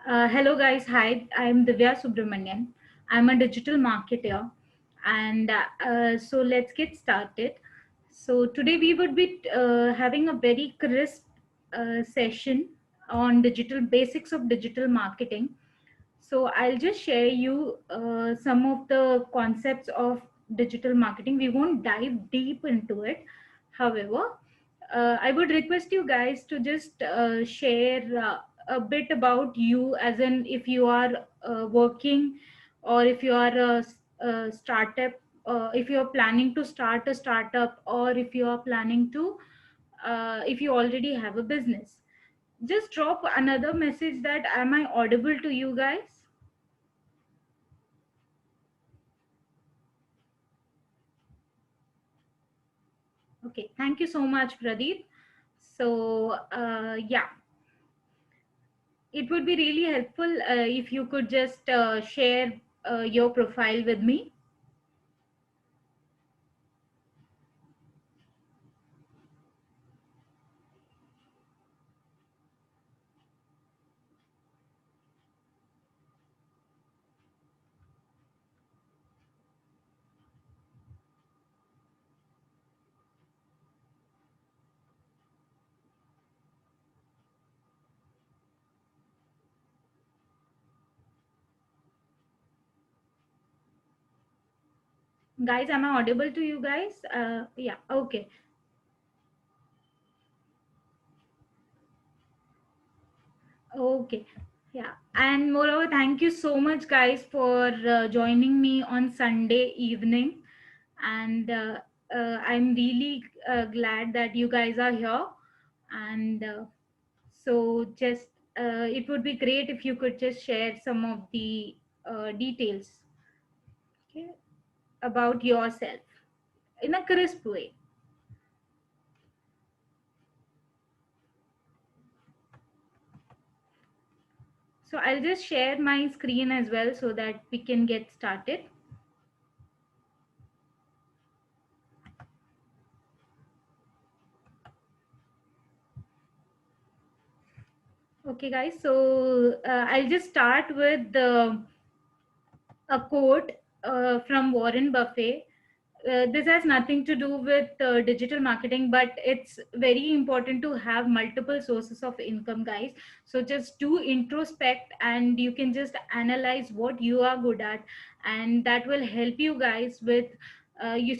Hello guys, hi, I'm Divya Subramanian. I'm a digital marketer and so let's get started. So today we would be having a very crisp session on digital basics of digital marketing. So I'll just share you some of the concepts of digital marketing. We won't dive deep into it. However, I would request you guys to just share a bit about you, as in if you are working or if you are a startup, if you are planning to start a startup, or if you are planning to, if you already have a business. Just drop another message that am I audible to you guys? Okay, thank you so much, Pradeep. So, yeah, it would be really helpful if you could just share your profile with me. Guys, am I audible to you guys? Yeah, okay. Okay. Yeah. And moreover, thank you so much, guys, for joining me on Sunday evening. And I'm really glad that you guys are here. And just it would be great if you could just share some of the details, okay, about yourself in a crisp way. So I'll just share my screen as well so that we can get started. Okay, guys. So I'll just start with a quote from Warren Buffett. This has nothing to do with digital marketing, but it's very important to have multiple sources of income, guys. So just do introspect and you can just analyze what you are good at, and that will help you guys with.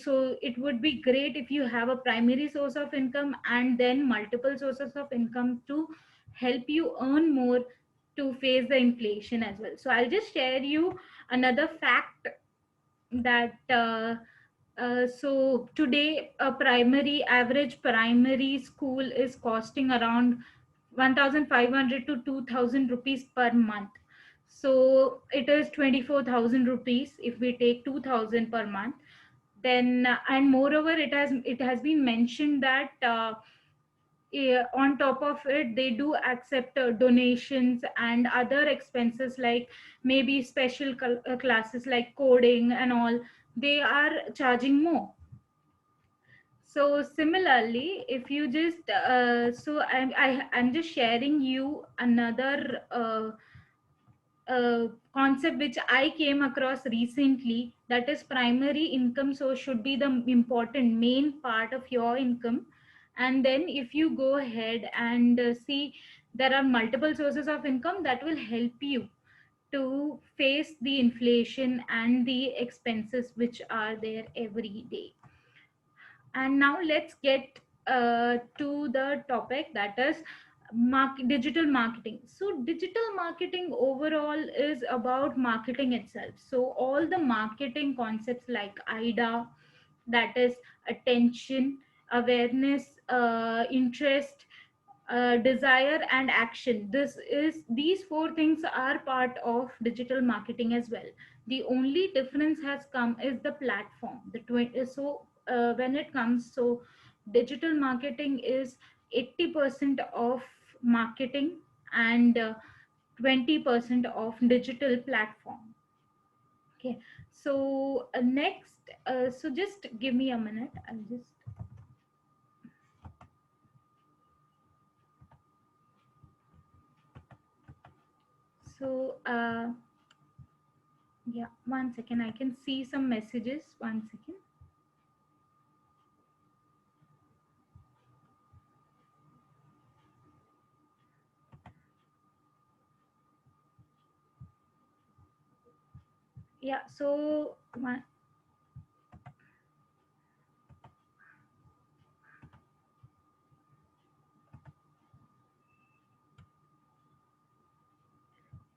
So it would be great if you have a primary source of income and then multiple sources of income to help you earn more to face the inflation as well. So I'll just share you another fact that so today a primary average primary school is costing around 1500 to 2000 rupees per month. So it is 24,000 rupees if we take 2000 per month. Then and moreover, it has been mentioned that yeah, on top of it they do accept donations and other expenses, like maybe special classes like coding and all. They are charging more. So similarly, if you just I'm just sharing you another concept which I came across recently, that is primary income source should be the important main part of your income. And then if you go ahead and see there are multiple sources of income, that will help you to face the inflation and the expenses which are there every day. And now let's get to the topic, that is digital marketing. So digital marketing overall is about marketing itself. So all the marketing concepts like ida, that is attention, awareness, interest, desire and action, these four things are part of digital marketing as well. The only difference has come is the platform, when it comes, so digital marketing is 80% of marketing and 20% of digital platform. Okay. So next, so just give me a minute, I'll just. So yeah, one second, I can see some messages. One second. Yeah, so one,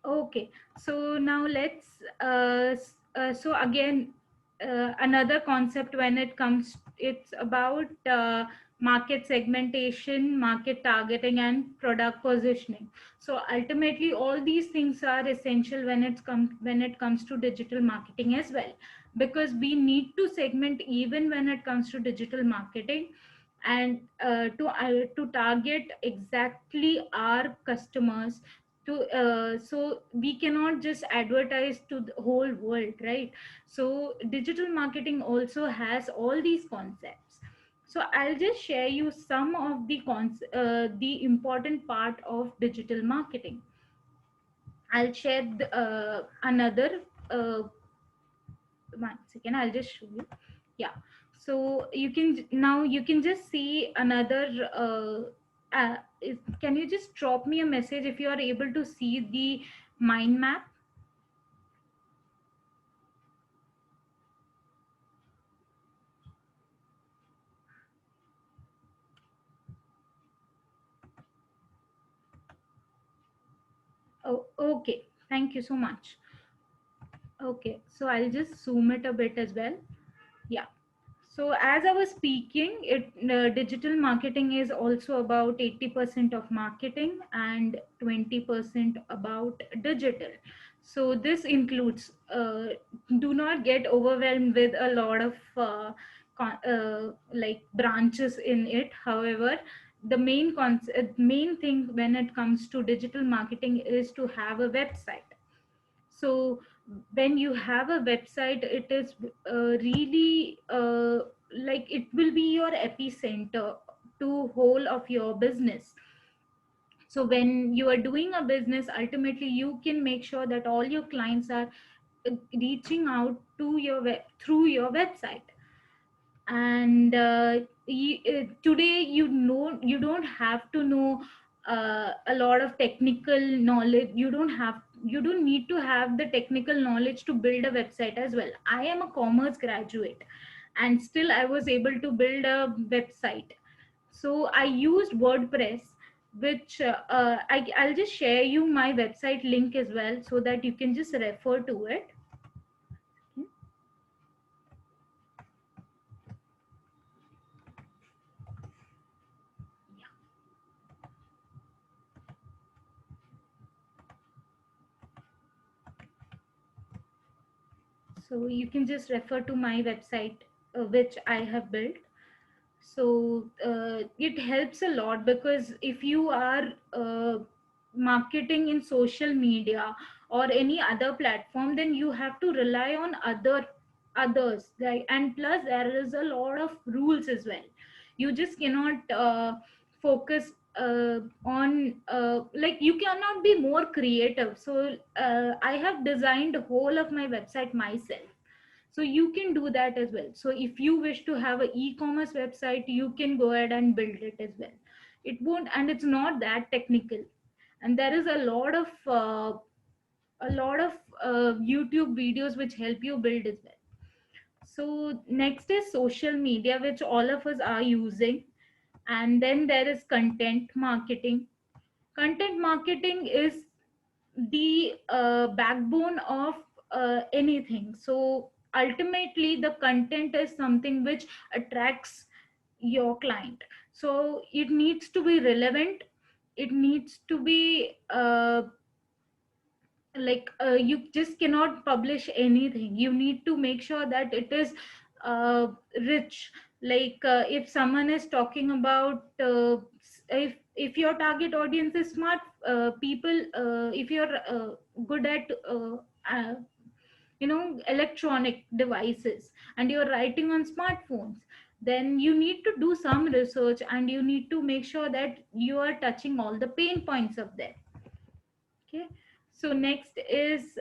okay, so now let's so again, another concept when it comes, it's about market segmentation, market targeting, and product positioning. So ultimately, all these things are essential when it comes to digital marketing as well, because we need to segment even when it comes to digital marketing, and to target exactly our customers, to so we cannot just advertise to the whole world, right? So digital marketing also has all these concepts. So I'll just share you some of the important part of digital marketing. I'll share another one second, I'll just show you. Yeah, so you can now, you can just see another can you just drop me a message if you are able to see the mind map? Oh, okay, thank you so much. Okay, so I'll just zoom it a bit as well. Yeah. So as I was speaking, digital marketing is also about 80% of marketing and 20% about digital. So this includes, do not get overwhelmed with a lot of like branches in it. However, the main thing when it comes to digital marketing is to have a website. So when you have a website, it is really like it will be your epicenter to whole of your business. So when you are doing a business, ultimately you can make sure that all your clients are reaching out to your through your website. And today, you don't have to know a lot of technical knowledge. You don't need to have the technical knowledge to build a website as well. I am a commerce graduate, and still I was able to build a website. So I used WordPress, which I'll just share you my website link as well, so that you can just refer to it. So you can just refer to my website, which I have built. So it helps a lot, because if you are marketing in social media or any other platform, then you have to rely on others, like, and plus there is a lot of rules as well. You just cannot focus on like, you cannot be more creative. So I have designed whole of my website myself, so you can do that as well. So if you wish to have an e-commerce website, you can go ahead and build it as well. It won't, and it's not that technical. And there is a lot of YouTube videos which help you build as well. So next is social media, which all of us are using. And then there is content marketing. Content marketing is the backbone of anything. So ultimately, the content is something which attracts your client. So it needs to be relevant. It needs to be like, you just cannot publish anything. You need to make sure that it is rich. Like, if someone is talking about if your target audience is smart people, if you're good at uh, electronic devices, and you're writing on smartphones, then you need to do some research, and you need to make sure that you are touching all the pain points of them. Okay. So next is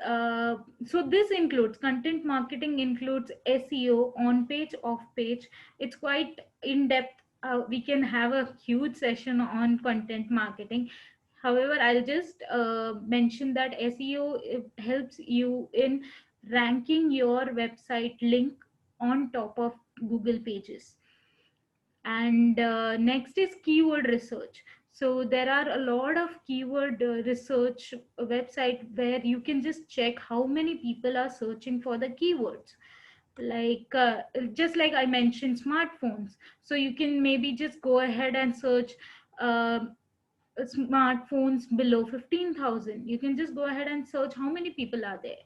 so this includes content marketing, includes SEO, on page, off page. It's quite in depth. We can have a huge session on content marketing. However, I'll just mention that SEO helps you in ranking your website link on top of Google pages. And next is keyword research. So there are a lot of keyword research website where you can just check how many people are searching for the keywords, like just like I mentioned smartphones. So you can maybe just go ahead and search uh, smartphones below 15,000. You can just go ahead and search how many people are there,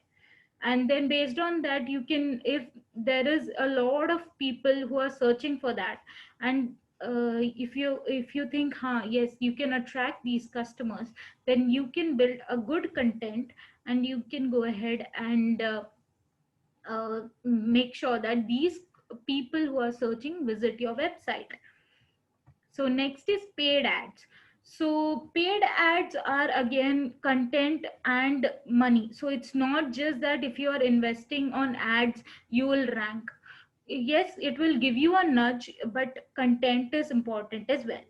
and then based on that you can, if there is a lot of people who are searching for that, and if you think, huh, yes, you can attract these customers, then you can build a good content, and you can go ahead and make sure that these people who are searching visit your website. So next is paid ads. So paid ads are again content and money. So it's not just that if you are investing on ads, you will rank. Yes, it will give you a nudge, but content is important as well.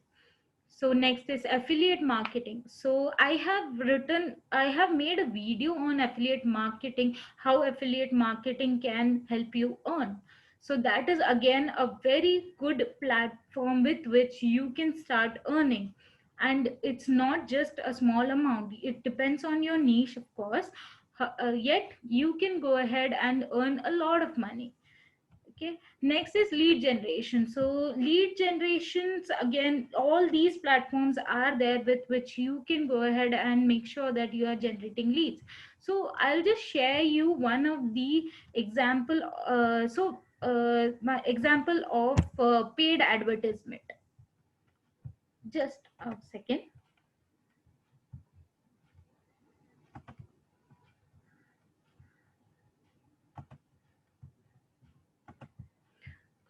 So next is affiliate marketing. So I have made a video on affiliate marketing, how affiliate marketing can help you earn. So that is again a very good platform with which you can start earning. And it's not just a small amount. It depends on your niche, of course. Yet you can go ahead and earn a lot of money. Okay, next is lead generation. So lead generations, again, all these platforms are there with which you can go ahead and make sure that you are generating leads. So I'll just share you one of the example. My example of paid advertisement. Just a second.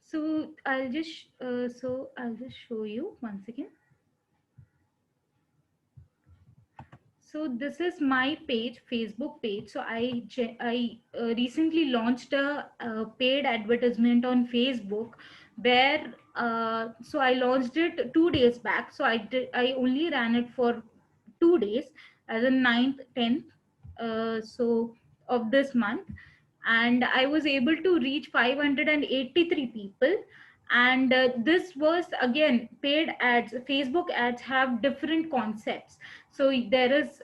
So I'll just show you once again. So this is my page, Facebook page. So I recently launched a paid advertisement on Facebook, where so I launched it 2 days back. So I only ran it for 2 days, as a 9th, 10th, so of this month, and I was able to reach 583 people. And this was again paid ads. Facebook ads have different concepts. So there is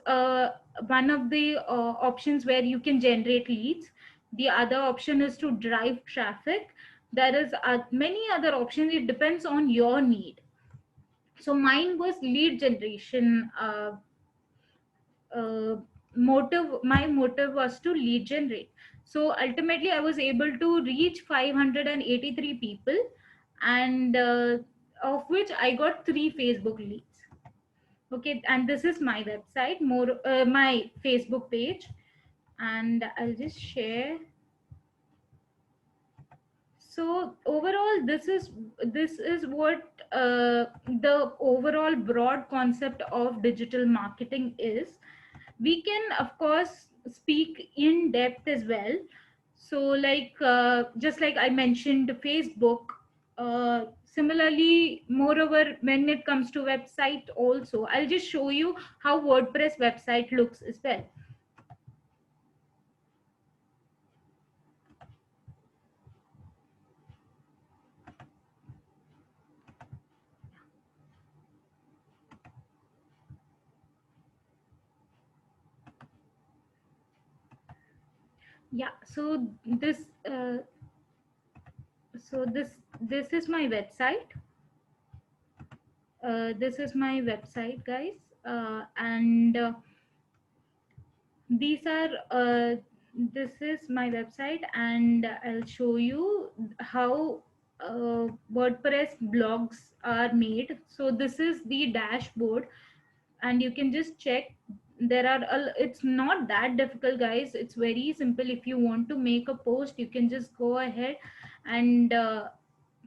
one of the options where you can generate leads. The other option is to drive traffic. There is many other options. It depends on your need. So mine was lead generation. uh, my motive was to lead generate. So ultimately I was able to reach 583 people, and of which I got 3 Facebook leads. Okay, and this is my website, more my Facebook page, and I'll just share. So overall, this is what the overall broad concept of digital marketing is. We can of course speak in depth as well. So like just like I mentioned Facebook, similarly, moreover, when it comes to website also, I'll just show you how WordPress website looks as well. Yeah, so this is my website. This is my website, guys, and these are this is my website, and I'll show you how WordPress blogs are made. So this is the dashboard, and you can just check. It's not that difficult, guys. It's very simple. If you want to make a post, you can just go ahead and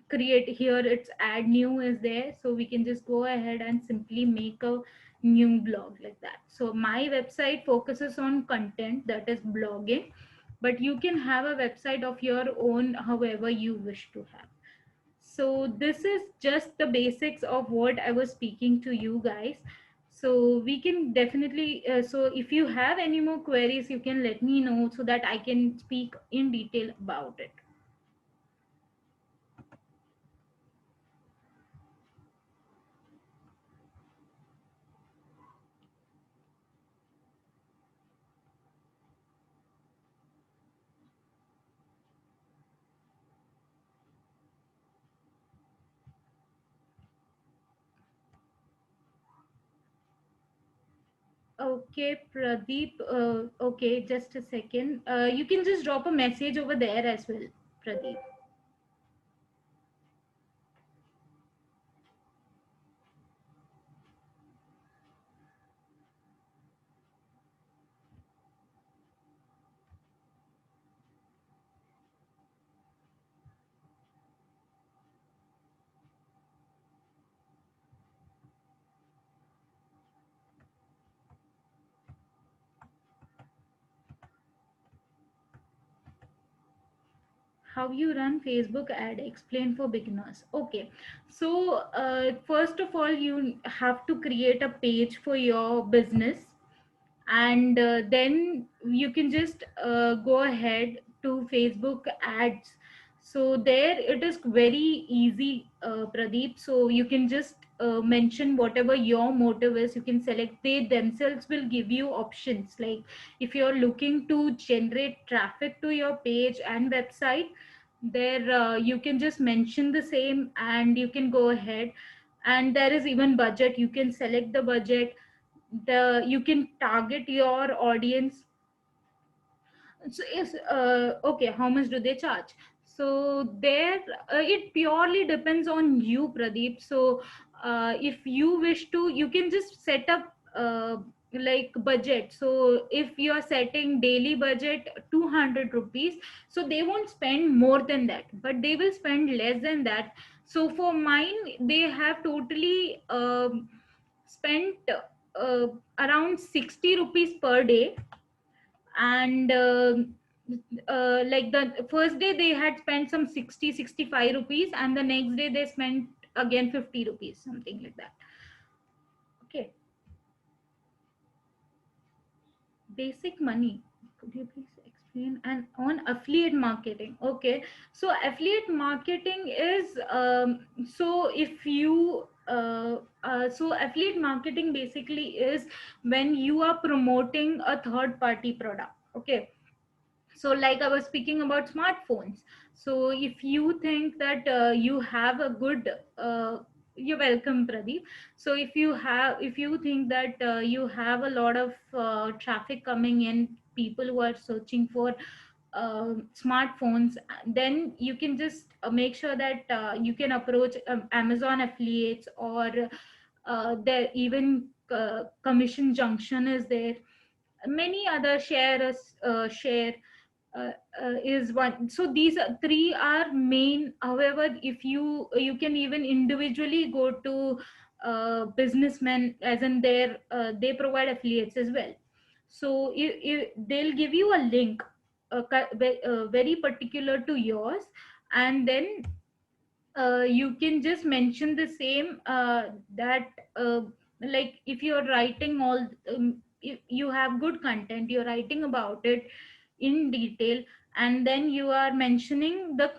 create. Here it's add new is there, so we can just go ahead and simply make a new blog like that. So my website focuses on content, that is blogging, but you can have a website of your own however you wish to have. So this is just the basics of what I was speaking to you guys. So we can definitely, so if you have any more queries, you can let me know so that I can speak in detail about it. Okay, Pradeep. Okay, just a second. You can just drop a message over there as well, Pradeep. How you run Facebook ad, explain for beginners. Okay, so first of all, you have to create a page for your business, and then you can just go ahead to Facebook ads. So there it is very easy, Pradeep. So you can just mention whatever your motive is. You can select, they themselves will give you options, like if you're looking to generate traffic to your page and website, there you can just mention the same and you can go ahead. And there is even budget, you can select the budget, the you can target your audience. So is okay, how much do they charge? So there it purely depends on you, Pradeep. So if you wish to, you can just set up like budget. So if you are setting daily budget 200 rupees, so they won't spend more than that, but they will spend less than that. So for mine, they have totally spent uh, around 60 rupees per day. And like the first day they had spent some 60-65 rupees, and the next day they spent again 50 rupees, something like that. Okay, basic money, could you please explain? And on affiliate marketing, okay. So affiliate marketing is so if you so affiliate marketing basically is when you are promoting a third party product. Okay, so like I was speaking about smartphones. So if you think that you have a good you're welcome, Pradeep. So if you think that you have a lot of traffic coming in, people who are searching for smartphones, then you can just make sure that you can approach Amazon affiliates, or there even commission junction is there, many other share uh, is one. So these three are main. However, if you can even individually go to businessmen, as in their they provide affiliates as well. So they'll give you a link very particular to yours, and then you can just mention the same that like if you're writing all if you have good content, you're writing about it in detail, and then you are mentioning the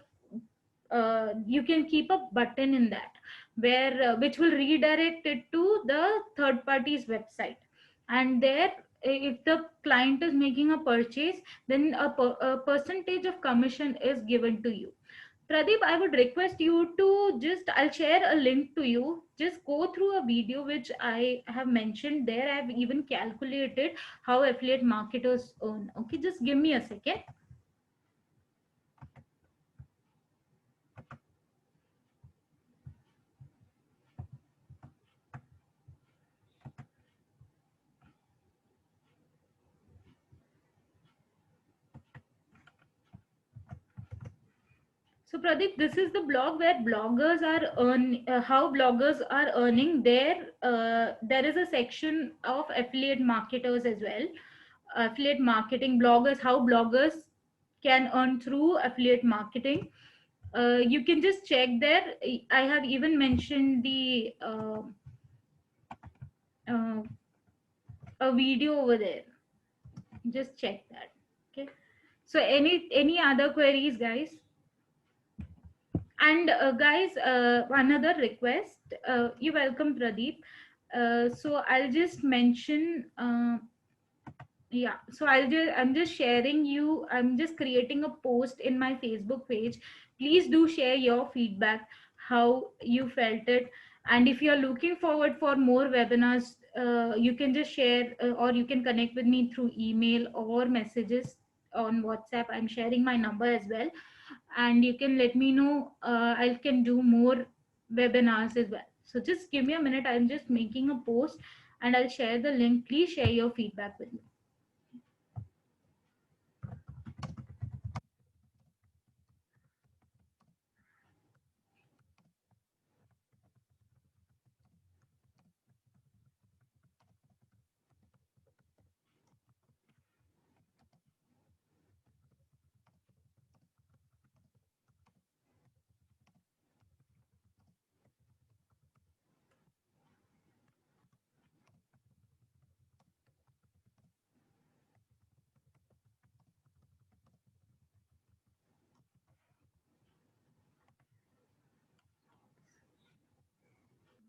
you can keep a button in that where which will redirect it to the third party's website. And there, if the client is making a purchase, then a percentage of commission is given to you. Pradeep, I would request you to just, I'll share a link to you. Just go through a video which I have mentioned there. I've even calculated how affiliate marketers earn. Okay, just give me a second. So Pradeep, this is the blog where bloggers are how bloggers are earning. There is a section of affiliate marketers as well. Affiliate marketing bloggers, how bloggers can earn through affiliate marketing. You can just check there. I have even mentioned the uh, a video over there. Just check that. Okay. So any other queries, guys? And guys, another request. You welcome, Pradeep. So I'll just mention. Yeah. So I'm just sharing you. I'm just creating a post in my Facebook page. Please do share your feedback, how you felt it, and if you're looking forward for more webinars, you can just share, or you can connect with me through email or messages on WhatsApp. I'm sharing my number as well, and you can let me know. I can do more webinars as well. So just give me a minute. I'm just making a post and I'll share the link. Please share your feedback with me.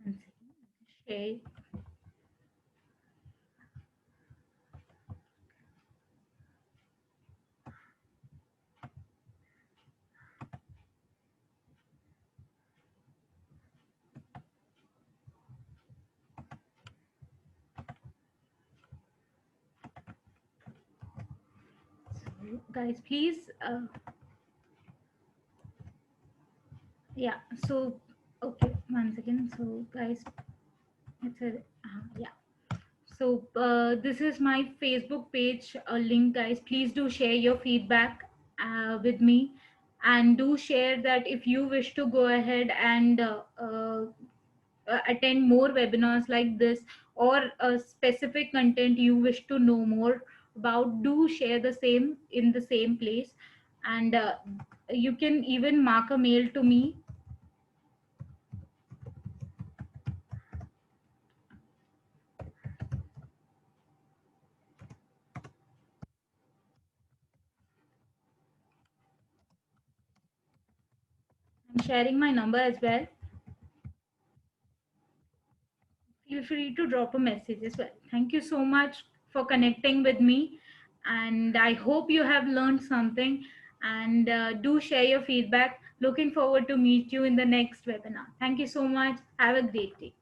One second. Share. So, guys, please. Yeah. So, okay. One second. So, guys, it's a yeah. So this is my Facebook page link, guys. Please do share your feedback with me, and do share that if you wish to go ahead and attend more webinars like this, or a specific content you wish to know more about. Do share the same in the same place, and you can even mark a mail to me. I'm sharing my number as well. Feel free to drop a message as well. Thank you so much for connecting with me. And I hope you have learned something. And do share your feedback. Looking forward to meet you in the next webinar. Thank you so much. Have a great day.